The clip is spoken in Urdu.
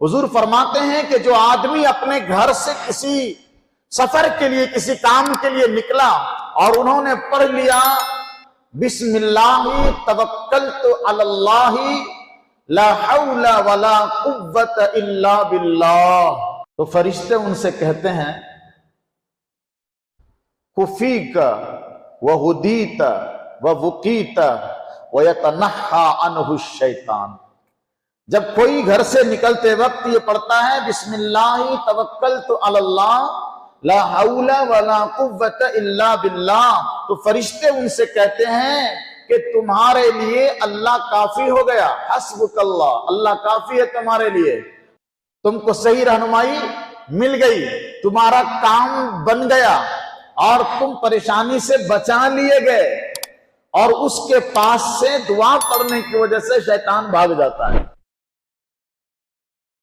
حضور فرماتے ہیں کہ جو آدمی اپنے گھر سے کسی سفر کے لیے کسی کام کے لیے نکلا اور انہوں نے پڑھ لیا بسم اللہ توکلت علی اللہ لا حول ولا قوت الا باللہ، تو فرشتے ان سے کہتے ہیں کفیک وہدیت ووقیت ویتنحى عنہ الشیطان۔ جب کوئی گھر سے نکلتے وقت یہ پڑھتا ہے بسم اللہ توکلت علی اللہ لا حول ولا قوت الا باللہ، تو فرشتے ان سے کہتے ہیں کہ تمہارے لیے اللہ کافی ہو گیا، حسبک اللہ، اللہ کافی ہے تمہارے لیے، تم کو صحیح رہنمائی مل گئی، تمہارا کام بن گیا اور تم پریشانی سے بچا لیے گئے، اور اس کے پاس سے دعا پڑھنے کی وجہ سے شیطان بھاگ جاتا ہے۔